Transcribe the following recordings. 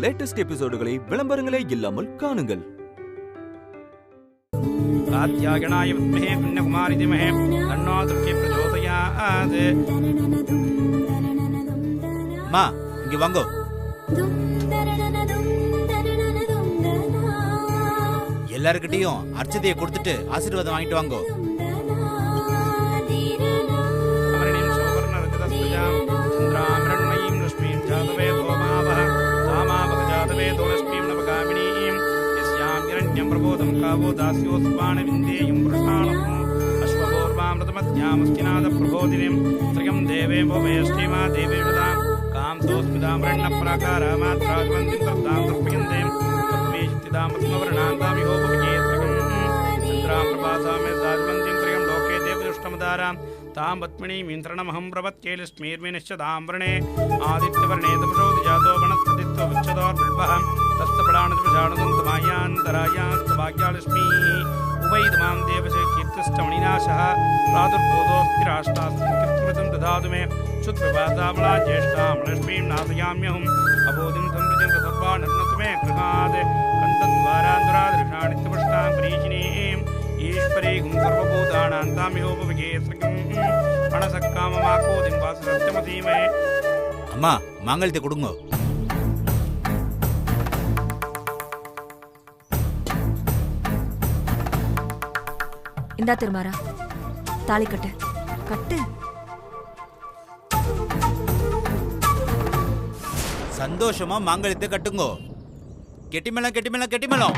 Latest எபிசோடுகளை விளம்பரங்களே இல்லாமல் காணுங்கள். காத்யாயனாய வித்மஹே கன்யாகுமாரி தீமஹே தன்னோ துர்க்கே பிரச்சோதயாத். மா இங்க வாங்கோ. எல்லார்கிட்டயும் அர்ச்சதையை கொடுத்துட்டு ஆசீர்வாதம் வாங்கிட்டு வாங்கோ. பிரபோதம் காவோ தாஸ்யோஸ்பான விந்தேயும் புருஷாணம் அஸ்வபூர்வாமிருதமத்யாமஸ்கிநாத பிரபோதினிம் ஸ்ரீயம் தேவேம்போ மேஷ்டிமா தேவேவிதாம் காம்சோஸ்மிதாம் ரண்ணப்பிராகாராமாத்ராஜ்வந்திம் தர்தாம் தர்ப்பயந்தேம் தத்மேஷித்திதாம் பத்மவர்ணாந்தாமிகோபவிஜே ஸ்ரீயம் சந்திராம் பிரபாசாமே சாஜ்வந்திம் ஸ்ரீயம் லோகே தேவதுஷ்டமதாராம் தாம் பத்மினீம் இந்திரணமஹம் பிரபத்கேலிஸ்மீர்மினிஷ்யதாம் வர்ணே ஆதித்யவர்ணே தபுஷோதி ஜாதோ வனஸ்பதித்வ விச்சதோர்பில்பஹம் तस्तपडानमायान्तरायास्तभाग्यालक्ष्मी उभयदमां देवसे कीर्तिष्टमणिनाशः प्रादुर्बोधोऽस्ति राष्ट्रास्मिन् कीर्तिमिदं ददातु मे शुद्धविभातामला ज्येष्ठां लक्ष्मीं नाशयाम्यहम् अबोधिं संवृजं सर्वा निर्णतु मे गृहात् कण्ठद्वारान्तरादृशानित्यपुष्टां प्रीचिनीम् ईश्वरीं सर्वभूतानां तामिहोपविगे सखं पणसक्काममाकोदिं वाससत्यमधीमहे. அம்மா மாங்கல்யத்தை கொடுங்க. இந்தா திருமாரா, தாலி கட்டு கட்டு. சந்தோஷமா மாங்கல்யத்தை கட்டுங்கோ. கெட்டிமேளம் கெட்டிமேளம் கெட்டிமேளம்.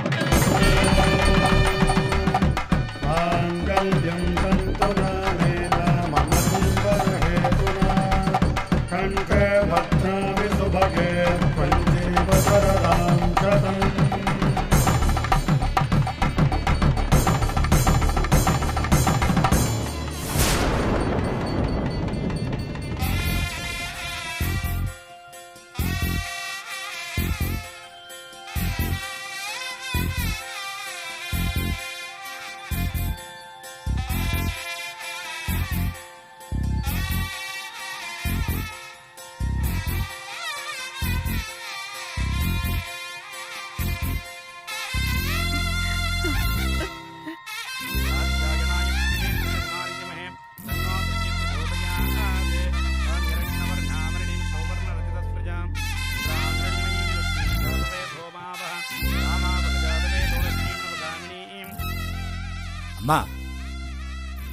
அம்மா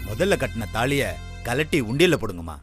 முதல்ல கட்டின தாலிய கலட்டி உண்டியல்ல போடுங்கம்மா.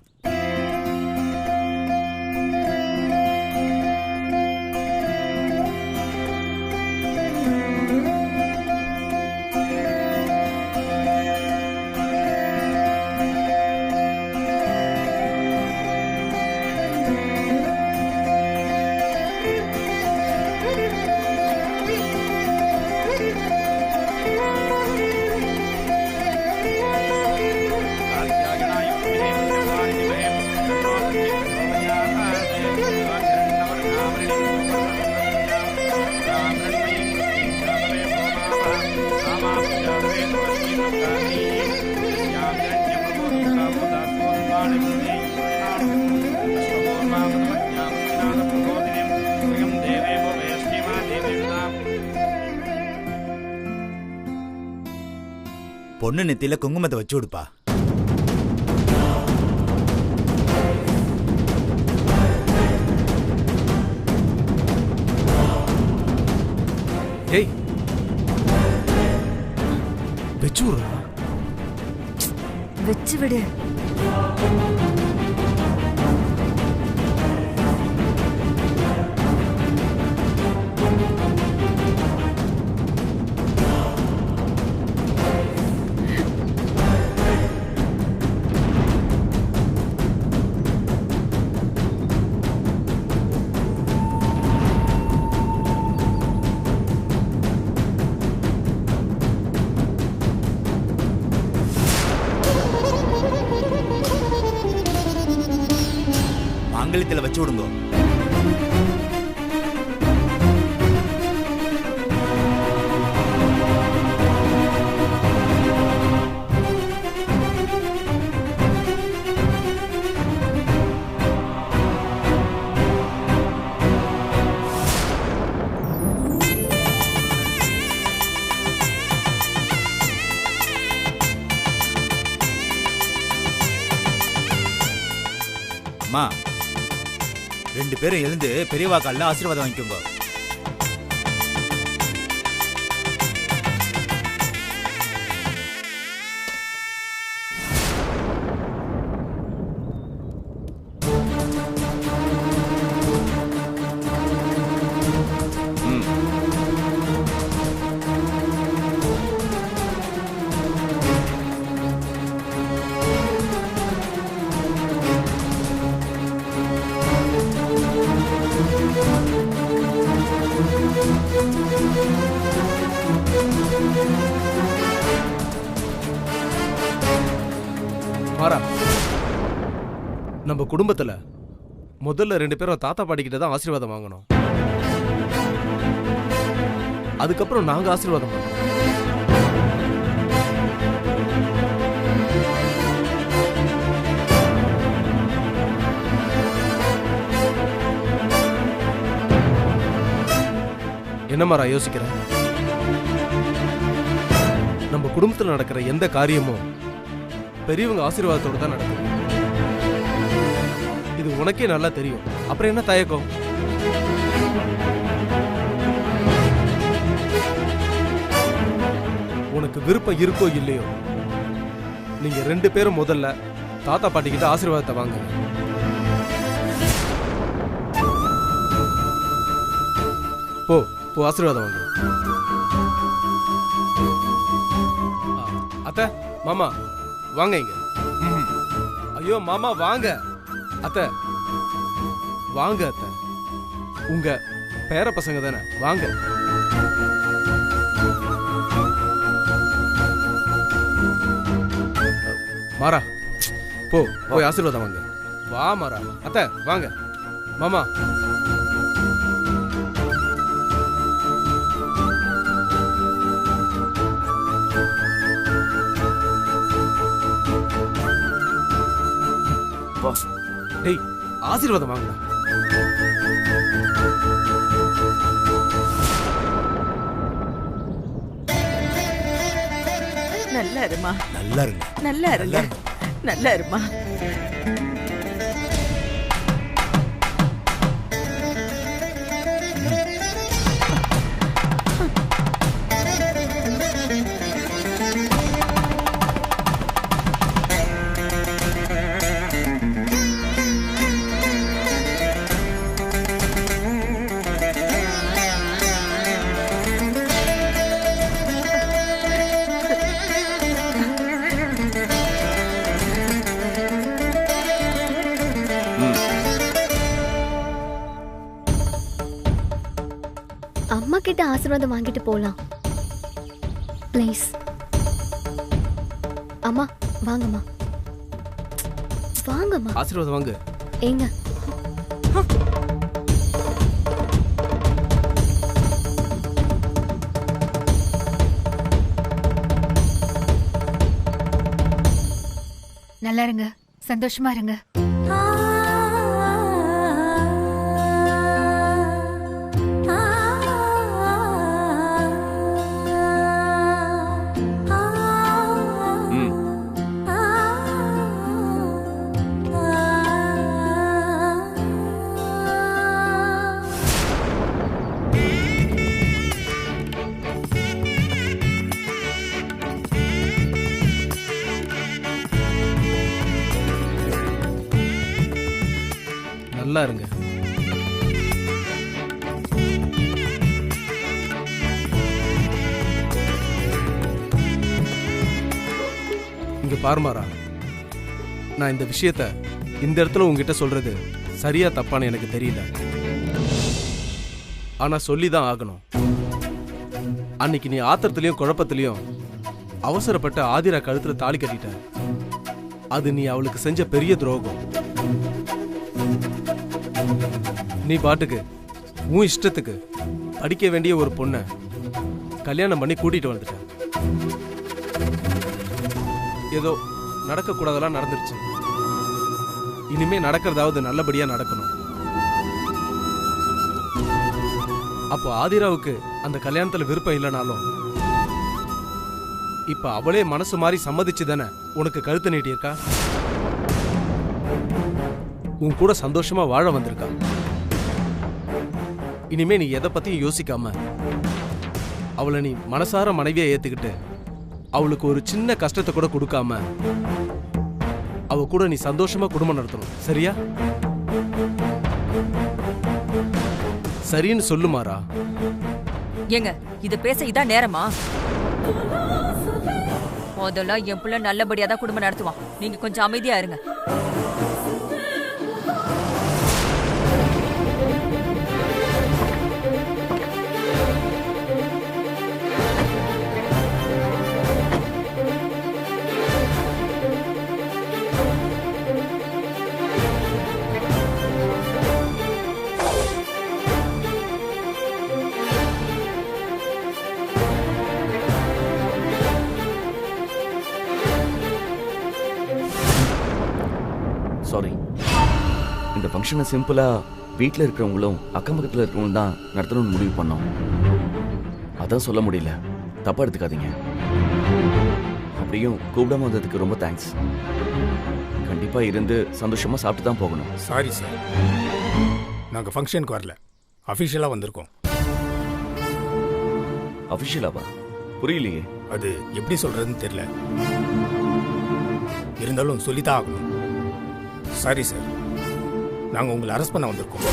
பொண்ணு நெத்தியில குங்குமத்தை வச்சு விடுப்பா. ஏய் வச்சு விடுறா. வச்சு விடு. மாங்கல்யத்துல வச்சு விடுங்க. 2 பேரும் எழுந்து பெரியவா காலில் ஆசீர்வாதம் வாங்கிக்கோங்க. மாறா, நம்ம குடும்பத்துல முதல்ல 2 பேரும் தாத்தா பாட்டிக்கிட்ட தான் ஆசீர்வாதம் வாங்கணும். அதுக்கப்புறம் நாங்க ஆசீர்வாதம் பண்ணோம். என்ன மாறா யோசிக்கிற? நம்ம குடும்பத்துல நடக்கிற எந்த காரியமும் பெரியவங்க ஆசீர்வாதத்தோடு தான் நடக்குது. இது உனக்கே நல்லா தெரியும். அப்புறம் என்ன தயக்கம்? உனக்கு விருப்பம் இருக்கோ இல்லையோ, நீங்க 2 பேரும் முதல்ல தாத்தா பாட்டி கிட்ட ஆசீர்வாதத்தை வாங்க. போ போ, ஆசீர்வாதம் வாங்க. அத்தை, மாமா வாங்க இங்க. ஐயோ மாமா வாங்க. அத்தை வாங்க. அத்தை உங்க பேர பசங்க தானே, வாங்க. மாறா போ, போய் ஆசீர்வாதம் வாங்க. வா மாறா. அத்தை வாங்க. மாமா டேய், ஆசீர்வாதம் வாங்கடா. நல்லா இருமா. நல்லா இருங்க. நல்லா இருங்க. நல்லா இருமா. அம்மா கிட்ட ஆசீர்வாதம் வாங்கிட்டு போலாம் ப்ளீஸ். அம்மா வாங்கம்மா, வாங்கம்மா. ஆசீர்வாதம் வாங்க. ஏங்க நல்லா இருங்க, சந்தோஷமா இருங்க. நல்லா இருங்க. இங்க பாருமாரா, நான் இந்த விஷயத்த இந்த இடத்துல உங்ககிட்ட சொல்றது சரியா தப்பான்னு எனக்கு தெரியல. ஆனா சொல்லிதான் ஆகணும். அன்னைக்கு நீ ஆத்திரத்திலையும் குழப்பத்திலையும் அவசரப்பட்ட ஆதிரா கழுத்துல தாலி கட்டிட்ட. அது நீ அவளுக்கு செஞ்ச பெரிய துரோகம். நீ பாட்டுக்கு உன் இஷ்டத்துக்கு படிக்க வேண்டிய ஒரு பொண்ணை கல்யாணம் பண்ணி கூட்டிட்டு வந்துட்ட. ஏதோ நடக்கக்கூடாதெல்லாம் நடந்துருச்சு. இனிமே நடக்கிறதாவது நல்லபடியா நடக்கணும். அப்போ ஆதிராவுக்கு அந்த கல்யாணத்துல விருப்பம் இல்லைனாலும் இப்ப அவளே மனசு மாதிரி சம்மதிச்சு தானே உனக்கு கழுத்து நீட்டியிருக்கா. உன் கூட சந்தோஷமா வாழ வந்திருக்கா. இனிமே நீ எதை பத்தியும் யோசிக்காம அவளை நீ மனசார மனைவியா ஏத்துக்கிட்டு அவளுக்கு ஒரு சின்ன கஷ்டத்தை கூட கொடுக்காம அவ கூட நீ சந்தோஷமா குடும்பம் நடத்தணும். சரியா? சரின்னு சொல்லுமாரா. ஏங்க இது பேச இதான் நேரமா? முதல்ல என் புள்ள நல்லபடியா தான் குடும்பம் நடத்துவான். நீங்க கொஞ்சம் அமைதியா இருங்க. சாரி, இந்த ஃபங்க்ஷனை சிம்பிளா வீட்டில் இருக்கிறவங்களும் அக்கம் பக்கத்தில் இருக்கிறவங்களும் தான் நடத்தணும்னு முடிவு பண்ணோம். அதான் சொல்ல முடியல, தப்பா எடுத்துக்காதீங்க. அப்படியும் கூப்பிடாம வந்ததுக்கு ரொம்ப தேங்க்ஸ். கண்டிப்பா இருந்து சந்தோஷமா சாப்பிட்டு தான் போகணும். சாரி சார், நாங்கள் ஃபங்க்ஷனுக்கு வரல, அஃபிஷியலாக வந்திருக்கோம். அஃபிஷியலாவா? புரியலையே. அது எப்படி சொல்றதுன்னு தெரியல, இருந்தாலும் சொல்லித்தான் ஆகணும். சாரி சார், நாங்கள் உங்களை அரெஸ்ட் பண்ண வந்திருக்கோம்.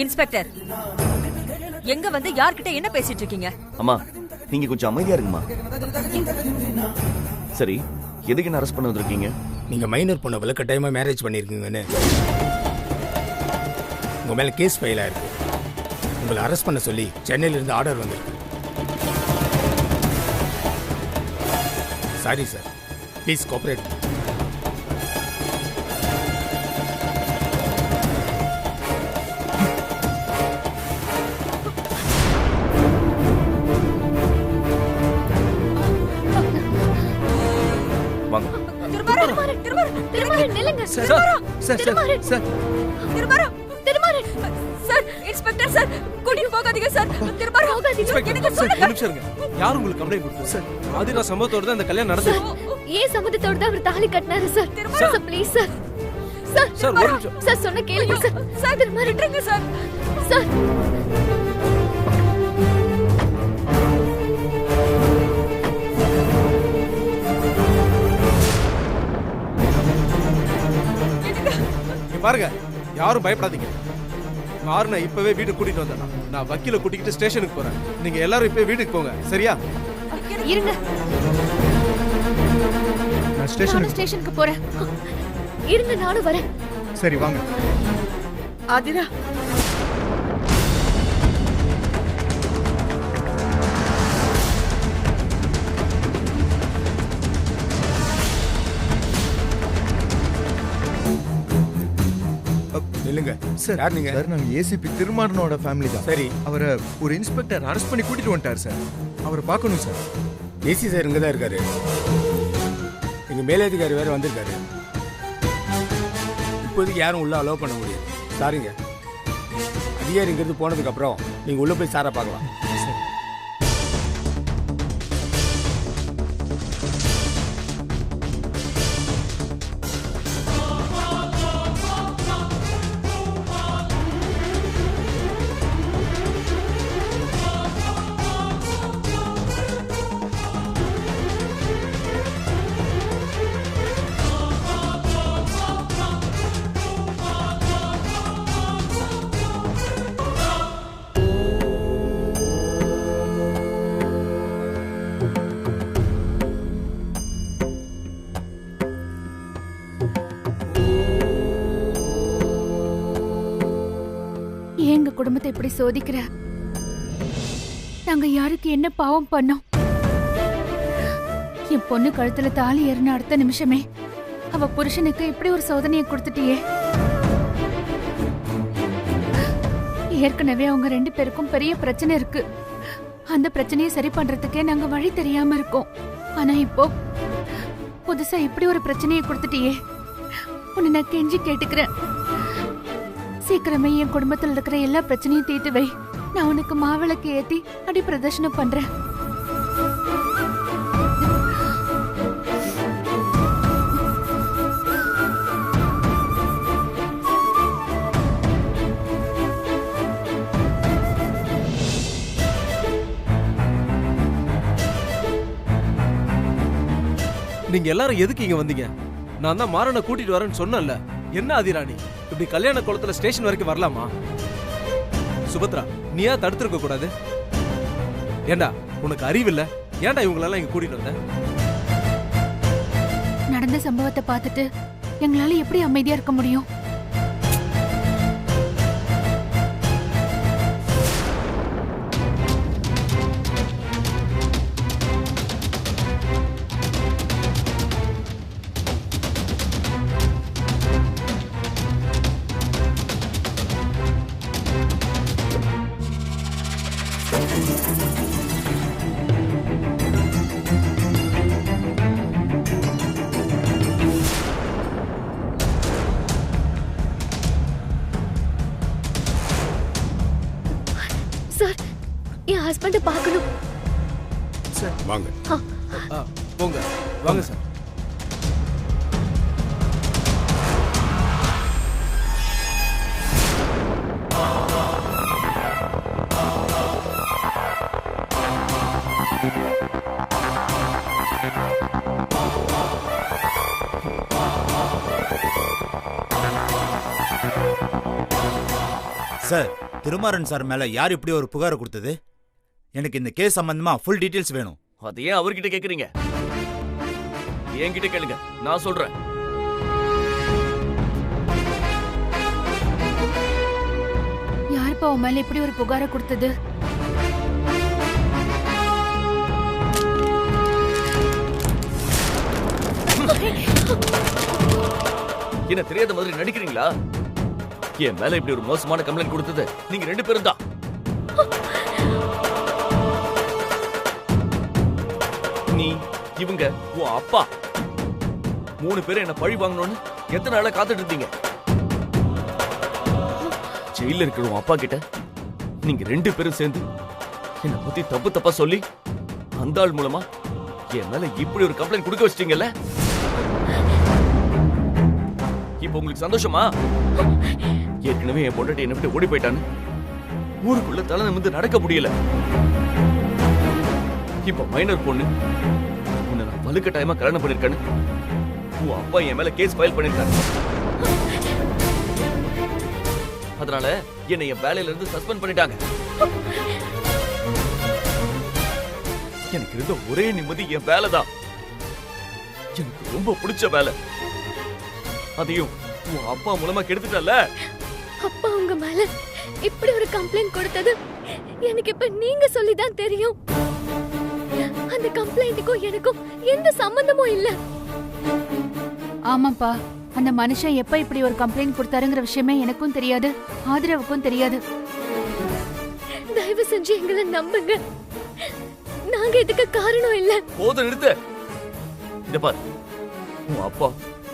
இன்ஸ்பெக்டர், எங்க வந்து யார்கிட்ட என்ன பேசிட்டு இருக்கீங்க? அம்மா, நீங்க கொஞ்சம் அமைதியா இருங்கம்மா. சரி, எதுக்கு என்ன அரெஸ்ட் பண்ண வந்திருக்கீங்க? நீங்கள் மைனர் பொண்ணை வலுக்கட்டாயமாக மேரேஜ் பண்ணியிருக்கீங்கன்னு உங்கள் மேலே கேஸ் ஃபைல் ஆயிருக்கு. உங்களை அரெஸ்ட் பண்ண சொல்லி சென்னையிலிருந்து ஆர்டர் வந்திருக்கு. Sorry sir, please cooperate. வாங்க. இன்ஸ்பெக்டர் சார், கூட்டிட்டு போகாதீங்க சார். யார் உங்களுக்கு கம்ப்ளைண்ட் கொடுத்தது சார்? ஆதிரா சம்பவத்தோட தான் இந்த கல்யாணம் நடந்தது. ஏன் சம்மதத்தோட தான் அவர் தாலி கட்டினாரு sir? Sir please sir. Sir sir ஒரு நிமிஷம் சார், சொன்ன கேளுங்க சார். சார் திரும்ப விட்டுருங்க சார். சார் பாருங்க, யாரும் பயப்படாதீங்க. கார் நான் இப்பவே வீட்டுக்கு கூட்டிட்டு வந்தேன். நான் வக்கீல கூட்டிக்கிட்டு ஸ்டேஷனுக்கு போறேன். நீங்க எல்லாரும் இப்பவே வீட்டுக்கு போங்க. சரியா? இருங்க, நான் ஸ்டேஷனுக்கு போறேன். இருங்க, நானும் வரேன். சரி வாங்க. ஆதிரா, இல்லைங்க சார், யார் நீங்க? சார், நாங்கள் ஏசிபி திருமாறனோட ஃபேமிலி தான். சரி, அவரை ஒரு இன்ஸ்பெக்டர் அரெஸ்ட் பண்ணி கூட்டிட்டு வந்துட்டார் சார். அவரை பார்க்கணும் சார். ஏசி சார் இங்கே தான் இருக்காரு. எங்கள் மேலதிகாரி வேறு வந்திருக்காரு. இப்போதைக்கு யாரும் உள்ளே அலோவ் பண்ண முடியாது. சாரிங்க, அதிகாரி இங்கிருந்து போனதுக்கப்புறம் நீங்கள் உள்ளே போய் சாரை பார்க்கலாம். எங்க குடும்பத்தை இப்படி சோதிக்கிற? நாங்க யாருக்கு என்ன பாவம் பண்ணோம்? என் பொண்ணு கழுத்துல தாலி ஏறின அடுத்த நிமிஷமே அவ புருஷனுக்கு இப்படி ஒரு சோதனையை கொடுத்துட்டியே. ஏற்கனவே அவங்க 2 பேருக்கும் பெரிய பிரச்சனை இருக்கு. அந்த பிரச்சனையை சரி பண்றதுக்கே நாங்க வழி தெரியாம இருக்கோம். ஆனா இப்போ புதுசா இப்படி ஒரு பிரச்சனையை கொடுத்துட்டியே. உன்னை நான் கெஞ்சி கேட்டுக்கிறேன், சீக்கிரமே என் குடும்பத்தில் இருக்கிற எல்லா பிரச்சனையும் தீர்த்து வை. நான் உனக்கு மாவிளக்கு ஏத்தி அடி பிரதர்ஷனம் பண்றேன். நீங்க எல்லாரும் எதுக்கு இங்க வந்தீங்க? நான் தான் மாறனை கூட்டிட்டு வரேன்னு சொன்னேன்ல. என்ன அதிராணி இப்படி கல்யாண குளத்துல ஸ்டேஷன் வரைக்கும் வரலாமா? சுபத்ரா, நீயா தடுத்திருக்க கூடாது? ஏண்டா உனக்கு அறிவில்ல? ஏண்டா இவங்களெல்லாம் இங்க கூட்டிட்டு வந்த? நடந்த சம்பவத்தை பார்த்துட்டு எங்களால எப்படி அமைதியா இருக்க முடியும்? சார், என் ஹஸ்பண்ட பார்க்கணும். வாங்க. போங்க, வாங்க சார். சார், திருமாறன் சார் மேல யார் இப்படி ஒரு புகார் கொடுத்தது? எனக்கு இந்த கேஸ் சம்பந்தமா ஃபுல் டீடைல்ஸ் வேணும். அது ஏன் அவர்கிட்ட கேக்குறீங்க? என்கிட்ட கேளுங்க, நான் சொல்றேன். யாருப்பா உன் மேல இப்படி ஒரு புகாரை கொடுத்தது? என்ன தெரியாத மாதிரி நடிக்கிறீங்களா? என் மேல இப்படி ஒரு மோசமான கம்ப்ளைண்ட் கொடுத்தது நீங்க 2 பேரும் தான். நீ, இவங்க, உன் அப்பா 3 பேரும் என்ன பழி வாங்கணும்னு எத்தனை நாளா காத்துட்டு இருந்தீங்க? ஜெயில இருக்கிற உன் அப்பா கிட்ட நீங்க 2 பேரும் சேர்ந்து என்ன பத்தி தப்பு தப்பா சொல்லி அந்த ஆள் மூலமா என் மேல இப்படி ஒரு கம்ப்ளைண்ட் கொடுக்க வச்சிட்டீங்கல்ல? இப்ப உங்களுக்கு சந்தோஷமா? ஏற்கனவே என் பொண்டாட்டி என்ன விட்டு ஓடி போயிட்டான்னு ஊருக்குள்ள தலை நிமிர்ந்து நடக்க முடியல. இப்ப மைனர் பொண்ணு உன்னை நான் வலுக்கட்டாயமா கல்யாணம் பண்ணிருக்கேன்னு உன் அப்பா என் மேல கேஸ் ஃபைல் பண்ணிருக்காரு. அதனால என்னை என் வேலையில இருந்து சஸ்பெண்ட் பண்ணிட்டாங்க. எனக்கு இருந்த ஒரே நிம்மதி என் வேலைதான். எனக்கு ரொம்ப பிடிச்ச வேலை. அதையும் உன் அப்பா மூலமா கெடுத்துட்டல. அப்பா உங்க மேல இப்படி ஒரு கம்ப்ளைண்ட் கொடுத்தது எனக்கு இப்ப நீங்க சொல்லிதான் தெரியும். அந்த கம்ப்ளைண்ட்டுக்கும் எனக்கும் எந்த சம்பந்தமும் இல்ல. ஆமாப்பா, அந்த மனுஷன் எப்ப இப்படி ஒரு கம்ப்ளைண்ட் கொடுத்தாருங்கிற விஷயமே எனக்கும் தெரியாது, ஆதரவுக்கும் தெரியாது. தயவு செஞ்சு எங்களை நம்புங்க. நாங்க இதுக்கு காரணம் இல்ல. போதும், நிறுத்து. இந்த பாரு, உன் அப்பா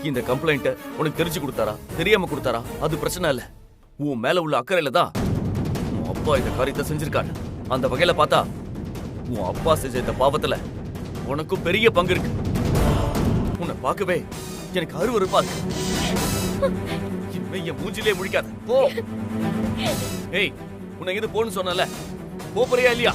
இந்த கம்ப்ளைண்ட உனக்கு தெரிஞ்சு கொடுத்தாரா தெரியாம கொடுத்தாரா அது பிரச்சனை இல்ல. உன் மேல உள்ள அக்கறையில தான் உன் அப்பா இந்த காரியத்தை செஞ்சிருக்காரு. அந்த வகையில பார்த்தா உன் அப்பா செஞ்ச இந்த பாவத்துல உனக்கும் பெரிய பங்கு இருக்கு. உன்னை பார்க்கவே எனக்கு அருவருப்பா இருக்கு. இனிமே என் மூஞ்சிலே முழிக்காத, போ. ஏய், உன்னை எது போன்னு சொன்னல, போறியா இல்லையா?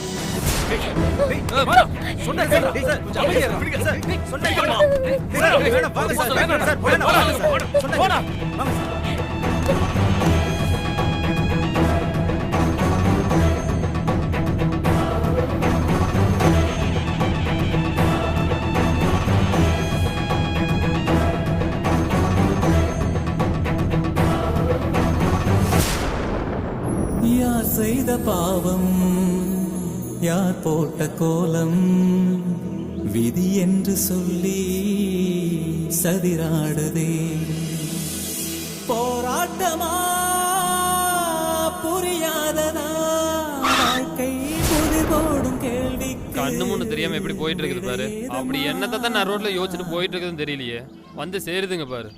யார் செய்த பாவம், யார் போட்ட கோலம், விதி என்று சொல்லி சதிராடுதே. போராட்டமா புரியாததா வாழ்க்கை, புதி போடும் கேள்வி. கண்ணு முன்னு தெரியாம எப்படி போயிட்டு இருக்குது பாரு. அப்படி என்னத்தை தான் நான் ரோட்ல யோசிச்சுட்டு போயிட்டு இருக்குதுன்னு தெரியலையே. வந்து சேருதுங்க பாரு.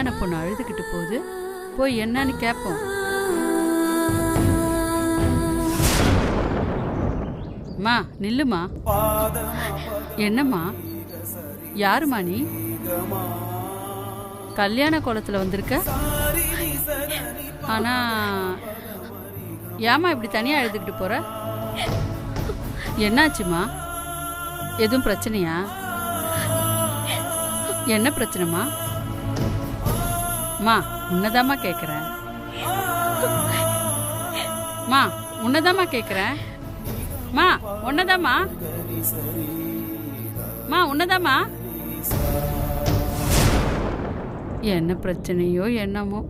கல்யாண பொண்ணு அழுதுகிட்டு போகுது, போய் என்னன்னு கேட்போம். மா நில்லுமா. என்னம்மா, யாருமா நீ? கல்யாண கோலத்துல வந்திருக்க, ஆனா ஏமா இப்படி தனியா அழுதுகிட்டு போற? என்னாச்சுமா? எதுவும் பிரச்சனையா? என்ன பிரச்சனைமா? மா உன்னதாமா கேக்குறேன். மா உன்னதாமா கேக்குறேன். மா உன்னதாமா. மா உன்னதாமா. என்ன பிரச்சனையோ என்னமோ.